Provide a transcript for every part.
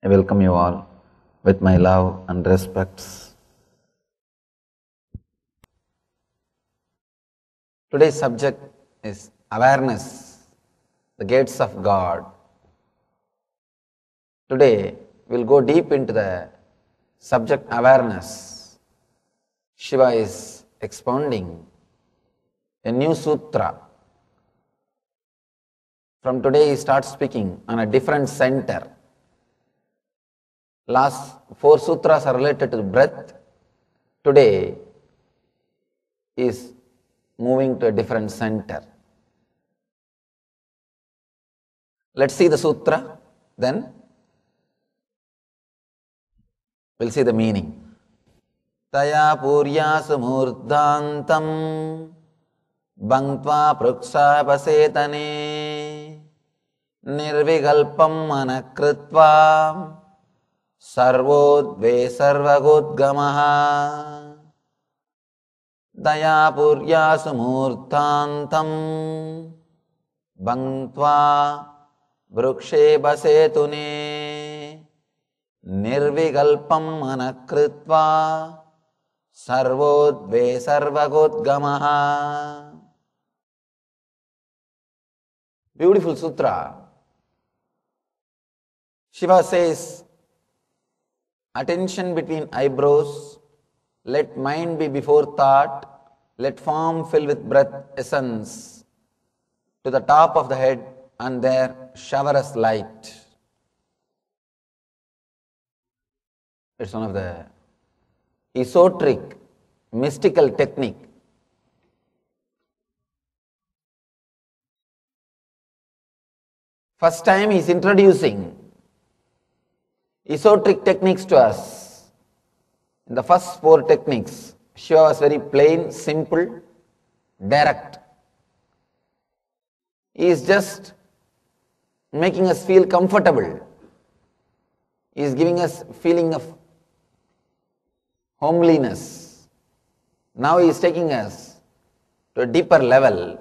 I welcome you all with my love and respects. Today's subject is awareness, the gates of God. Today we'll go deep into the subject awareness. Shiva is expounding a new sutra. From today he starts speaking on a different center. Last 4 sutras are related to the breath. Today is moving to a different center. Let's see the sutra, then we'll see the meaning. Taya purya samurdhantam bhangtva pruksapasetane nirvigalpam manakritva sarvodve sarvagodgamaha. Daya purya samurthantam bhangtva brukshe basetune nirvigalpam manakritva sarvodve sarvagodgamaha. Beautiful sutra. Shiva says, attention between eyebrows, let mind be before thought, let form fill with breath essence, to the top of the head and there shower us light. It's one of the esoteric, mystical technique. First time he is introducing esoteric techniques to us. In the first 4 techniques, Shiva was very plain, simple, direct. He is just making us feel comfortable. He is giving us a feeling of homeliness. Now he is taking us to a deeper level.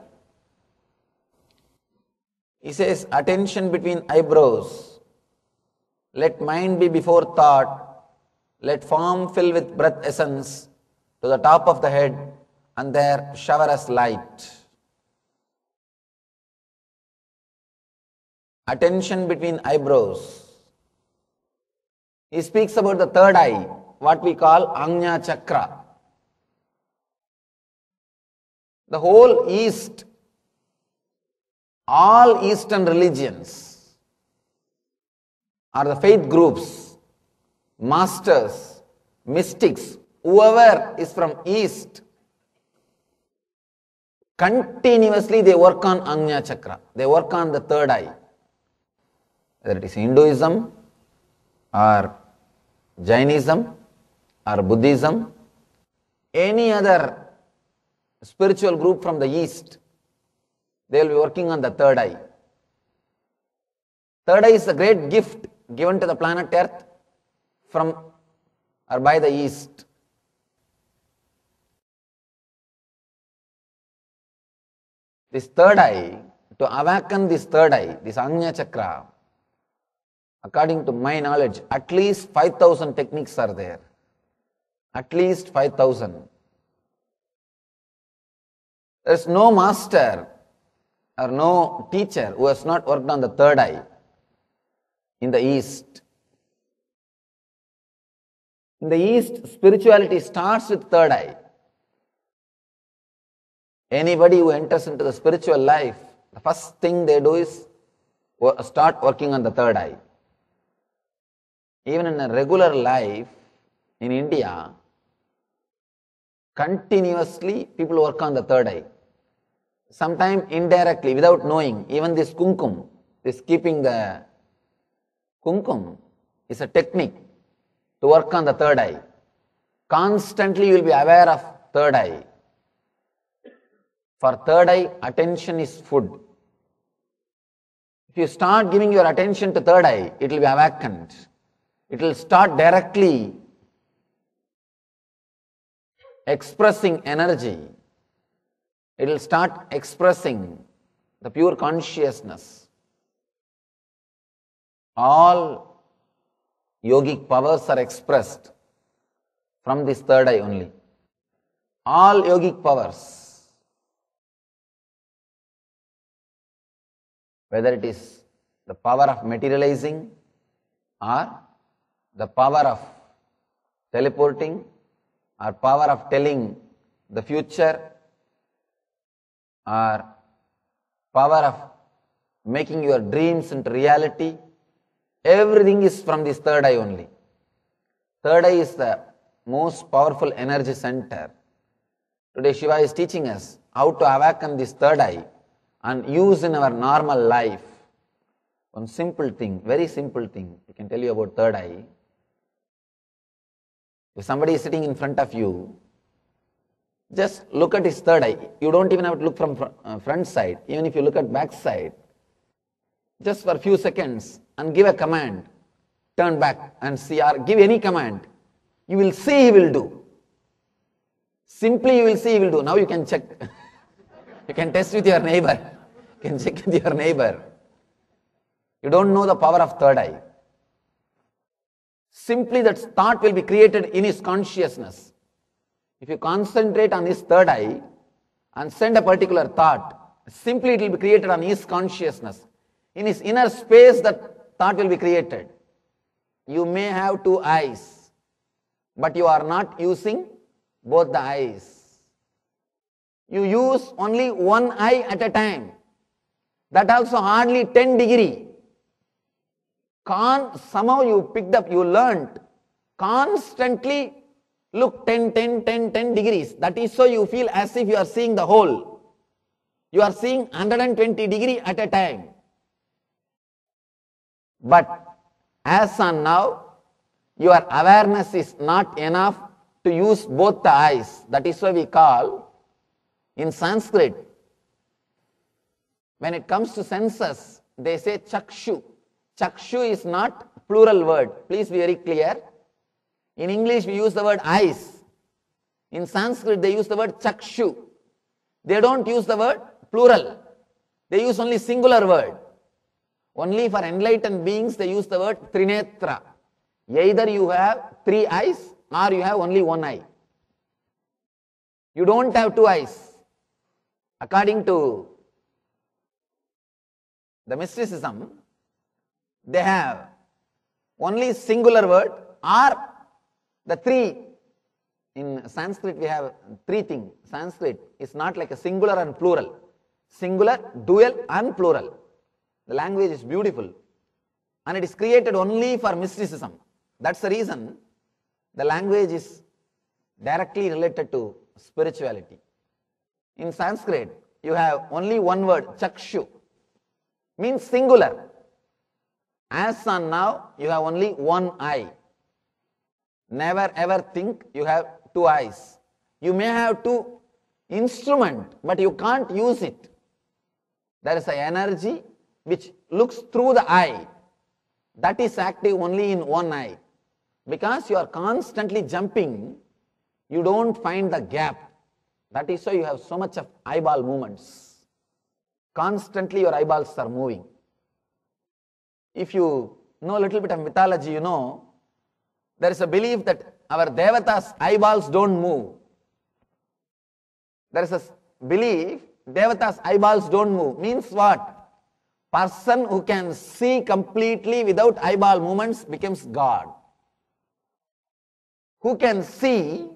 He says, attention between eyebrows, let mind be before thought, let form fill with breath essence, to the top of the head and there shower us light. Attention between eyebrows. He speaks about the third eye, what we call Ajna Chakra. The whole East, all Eastern religions are the faith groups, masters, mystics, whoever is from East, continuously they work on Ajna Chakra. They work on the third eye. Whether it is Hinduism or Jainism or Buddhism, any other spiritual group from the East, they will be working on the third eye. Third eye is a great gift given to the planet Earth from or by the East. This third eye, to awaken this third eye, this Ajna Chakra, according to my knowledge, at least 5,000 techniques are there. At least 5,000. There is no master or no teacher who has not worked on the third eye in the East. In the East, spirituality starts with third eye. Anybody who enters into the spiritual life, the first thing they do is start working on the third eye. Even in a regular life in India, continuously people work on the third eye. Sometimes indirectly, without knowing, even this kumkum, this keeping the kumkum is a technique to work on the third eye. Constantly you will be aware of third eye. For third eye, attention is food. If you start giving your attention to third eye, it will be awakened. It will start directly expressing energy. It will start expressing the pure consciousness. All yogic powers are expressed from this third eye only. All yogic powers, whether it is the power of materializing or the power of teleporting or power of telling the future or power of making your dreams into reality, everything is from this third eye only. Third eye is the most powerful energy center. Today Shiva is teaching us how to awaken this third eye and use in our normal life. One simple thing, very simple thing, I can tell you about third eye. If somebody is sitting in front of you, just look at his third eye. You don't even have to look from front side. Even if you look at back side, just for a few seconds and give a command, turn back and see, or give any command, you will see he will do. Simply you will see he will do. Now you can check. You can test with your neighbor. You can check with your neighbor. You don't know the power of third eye. Simply that thought will be created in his consciousness. If you concentrate on his third eye and send a particular thought, simply it will be created on his consciousness. In his inner space that thought will be created. You may have two eyes, but you are not using both the eyes. You use only one eye at a time. That also hardly 10 degree. Somehow you picked up, you learnt, constantly look 10 degrees. That is so you feel as if you are seeing the whole. You are seeing 120 degree at a time. But as on now, your awareness is not enough to use both the eyes. That is why we call, in Sanskrit, when it comes to senses, they say chakshu. Chakshu is not plural word. Please be very clear. In English we use the word eyes. In Sanskrit they use the word chakshu. They don't use the word plural. They use only singular word. Only for enlightened beings they use the word trinetra. Either you have three eyes or you have only one eye. You don't have two eyes. According to the mysticism, they have only singular word or the three. In Sanskrit we have three things. Sanskrit is not like a singular and plural. Singular, dual and plural. The language is beautiful and it is created only for mysticism. That's the reason the language is directly related to spirituality. In Sanskrit you have only one word, chakshu, means singular. As on now you have only one eye. Never ever think you have two eyes. You may have two instruments, but you can't use it. There is an energy which looks through the eye. That is active only in one eye. Because you are constantly jumping, you don't find the gap. That is why you have so much of eyeball movements. Constantly your eyeballs are moving. If you know a little bit of mythology, you know, there is a belief that our Devatas' eyeballs don't move. There is a belief Devatas' eyeballs don't move. Means what? Person who can see completely without eyeball movements becomes God. Who can see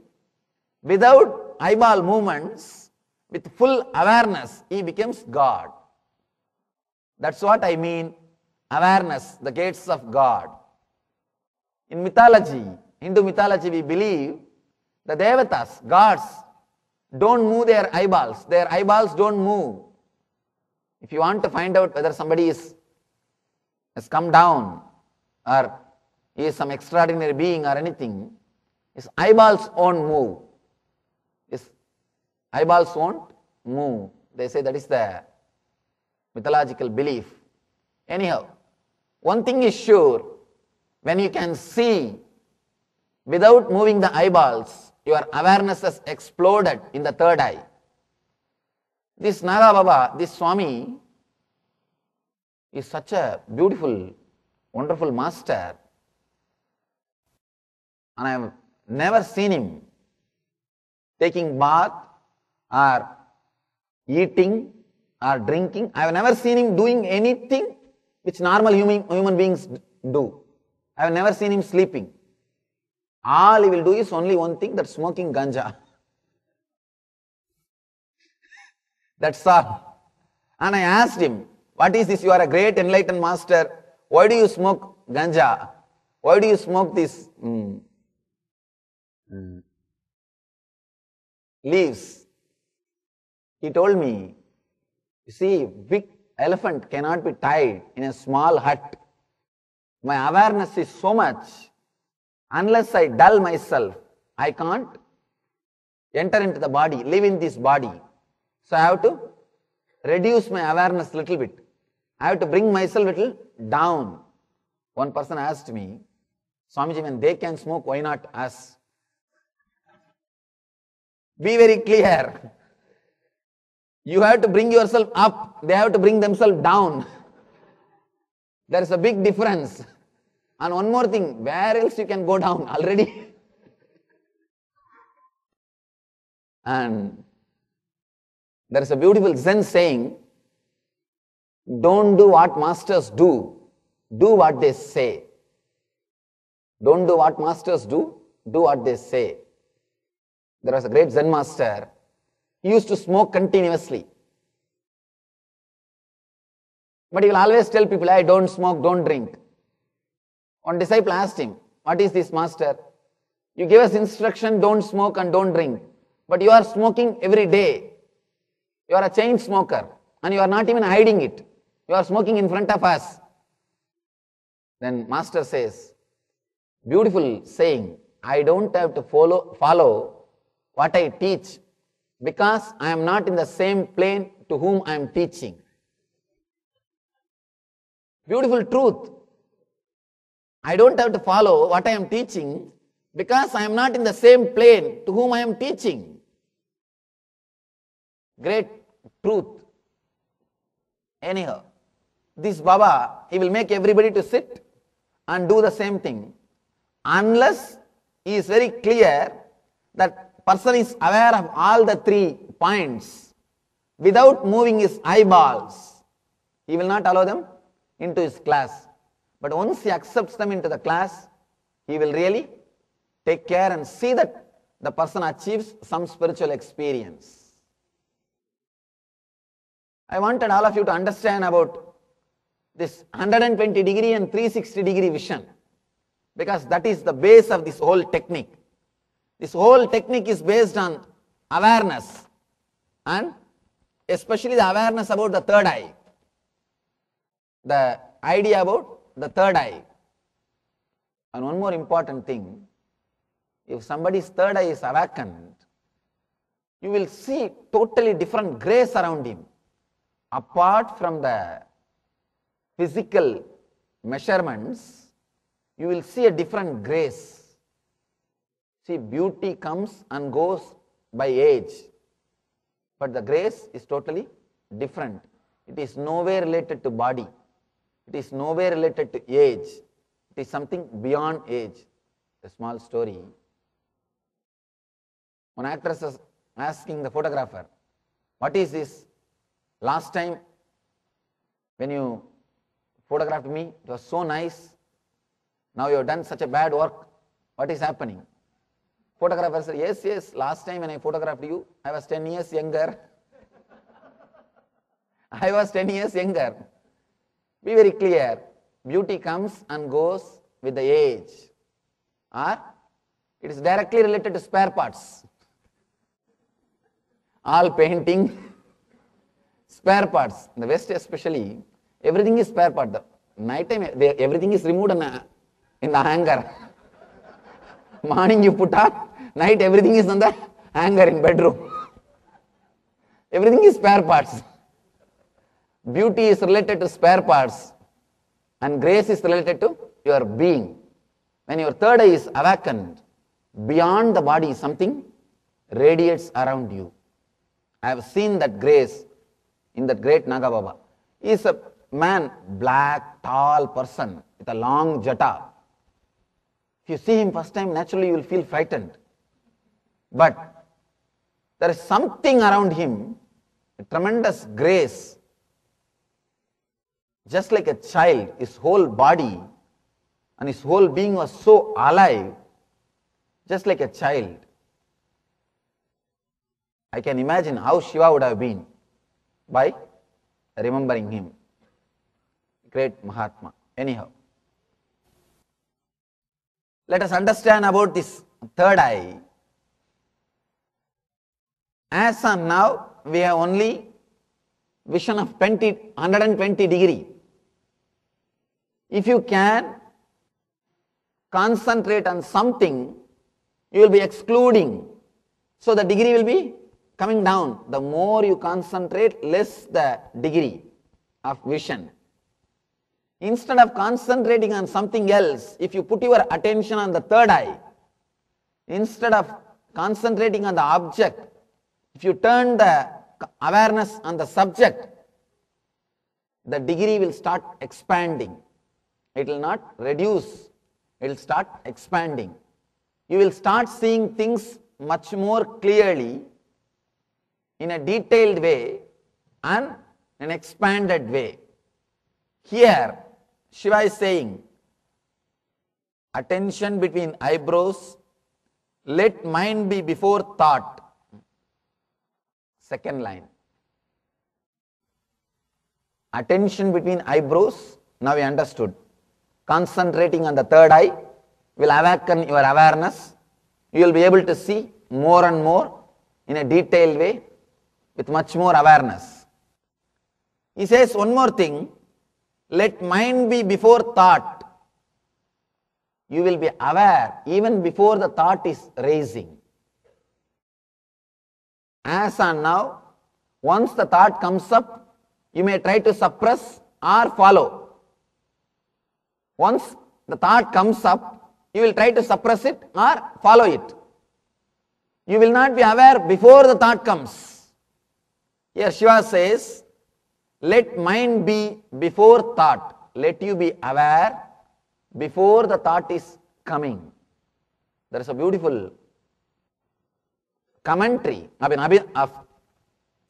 without eyeball movements with full awareness, he becomes God. That's what I mean. Awareness, the gates of God. In mythology, Hindu mythology, we believe the Devatas, gods, don't move their eyeballs. Their eyeballs don't move. If you want to find out whether somebody has come down or he is some extraordinary being or anything, his eyeballs won't move. His eyeballs won't move. They say that is the mythological belief. Anyhow, one thing is sure, when you can see without moving the eyeballs, your awareness has exploded in the third eye. This Naga Baba, this Swami, is such a beautiful, wonderful master. and I have never seen him taking bath or eating or drinking. I have never seen him doing anything which normal human beings do. I have never seen him sleeping. All he will do is only one thing, that's smoking ganja. That's all. And I asked him, what is this? You are a great enlightened master. Why do you smoke ganja? Why do you smoke this leaves? He told me, you see, big elephant cannot be tied in a small hut. My awareness is so much. Unless I dull myself, I can't enter into the body, live in this body. So I have to reduce my awareness little bit. I have to bring myself little down. One person asked me, Swamiji, when they can smoke, why not us? Be very clear. You have to bring yourself up. They have to bring themselves down. There is a big difference. And one more thing, where else you can go down already? And there is a beautiful Zen saying, don't do what masters do what they say. Don't do what masters do what they say. There was a great Zen master, he used to smoke continuously. But he will always tell people, I don't smoke, don't drink. One disciple asked him, what is this, master? You gave us instruction, don't smoke and don't drink. But you are smoking every day. You are a chain smoker and you are not even hiding it. You are smoking in front of us. Then master says, beautiful saying, I don't have to follow what I teach because I am not in the same plane to whom I am teaching. Beautiful truth. I don't have to follow what I am teaching because I am not in the same plane to whom I am teaching. Great truth. Anyhow, this Baba, he will make everybody to sit and do the same thing unless he is very clear that person is aware of all the 3 points without moving his eyeballs. He will not allow them into his class. But once he accepts them into the class, he will really take care and see that the person achieves some spiritual experience. I wanted all of you to understand about this 120 degree and 360 degree vision, because that is the base of this whole technique. This whole technique is based on awareness, and especially the awareness about the third eye. The idea about the third eye. And one more important thing, if somebody's third eye is awakened, you will see totally different grace around him. Apart from the physical measurements, you will see a different grace. See, beauty comes and goes by age, but the grace is totally different. It is nowhere related to body. It is nowhere related to age. It is something beyond age. A small story. One actress was asking the photographer, what is this? Last time when you photographed me, it was so nice. Now you have done such a bad work. What is happening? Photographer said, yes, last time when I photographed you, I was 10 years younger. I was 10 years younger. Be very clear, beauty comes and goes with the age, or it is directly related to spare parts. All painting, spare parts. In the West especially, everything is spare part. The night time, everything is removed in the hanger. Morning you put on, night everything is on the hanger in bedroom. Everything is spare parts. Beauty is related to spare parts and grace is related to your being. When your third eye is awakened, beyond the body something radiates around you. I have seen that grace in that great Naga Baba. He is a man, black, tall person with a long jata. If you see him first time, naturally you will feel frightened. But there is something around him, a tremendous grace. Just like a child, his whole body and his whole being was so alive, just like a child. I can imagine how Shiva would have been by remembering him. Great Mahatma. Anyhow, let us understand about this third eye. As on now, we have only vision of 120 degree. If you can concentrate on something, you will be excluding. So the degree will be coming down. The more you concentrate, less the degree of vision. Instead of concentrating on something else, if you put your attention on the third eye, instead of concentrating on the object, if you turn the awareness on the subject, the degree will start expanding. It will not reduce, it will start expanding. You will start seeing things much more clearly, in a detailed way and an expanded way. Here, Shiva is saying, attention between eyebrows, let mind be before thought. Second line. Attention between eyebrows, now we understood. Concentrating on the third eye will awaken your awareness. You will be able to see more and more in a detailed way with much more awareness. He says one more thing, let mind be before thought. You will be aware even before the thought is raising. As on now, once the thought comes up, you may try to suppress or follow. Once the thought comes up, you will try to suppress it or follow it. You will not be aware before the thought comes. Here Shiva says, let mind be before thought. Let you be aware before the thought is coming. There is a beautiful commentary of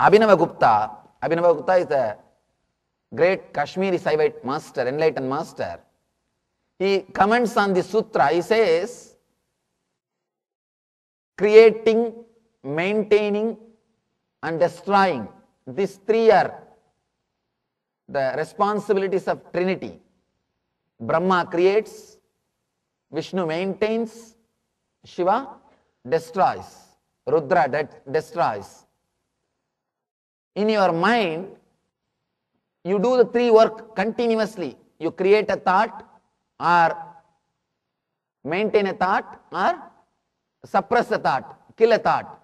Abhinava Gupta. Abhinava Gupta is the great Kashmiri Saivite master, enlightened master. He comments on this sutra. He says, creating, maintaining and destroying, these three are the responsibilities of Trinity. Brahma creates, Vishnu maintains, Shiva destroys, Rudra destroys. In your mind, you do the three work continuously. You create a thought, or maintain a thought, or suppress a thought, kill a thought.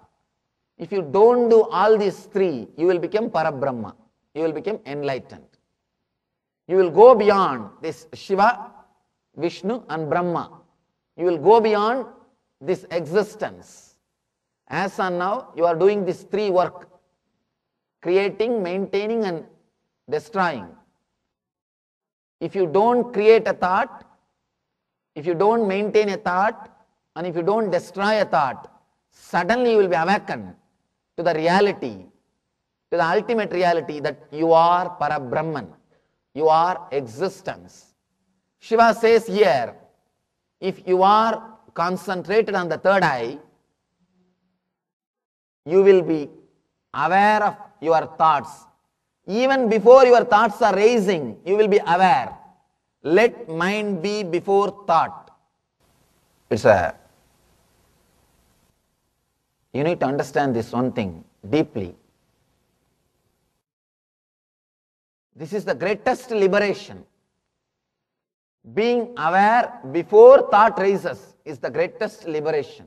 If you don't do all these three, you will become Parabrahma. You will become enlightened. You will go beyond this Shiva, Vishnu and Brahma. You will go beyond this existence. As on now, you are doing these three work, creating, maintaining and destroying. If you don't create a thought, if you don't maintain a thought, and if you don't destroy a thought, suddenly you will be awakened to the reality, to the ultimate reality that you are Parabrahman, you are existence. Shiva says here, if you are concentrated on the third eye, you will be aware of your thoughts. Even before your thoughts are raising, you will be aware. Let mind be before thought. You need to understand this one thing deeply. This is the greatest liberation. Being aware before thought raises is the greatest liberation.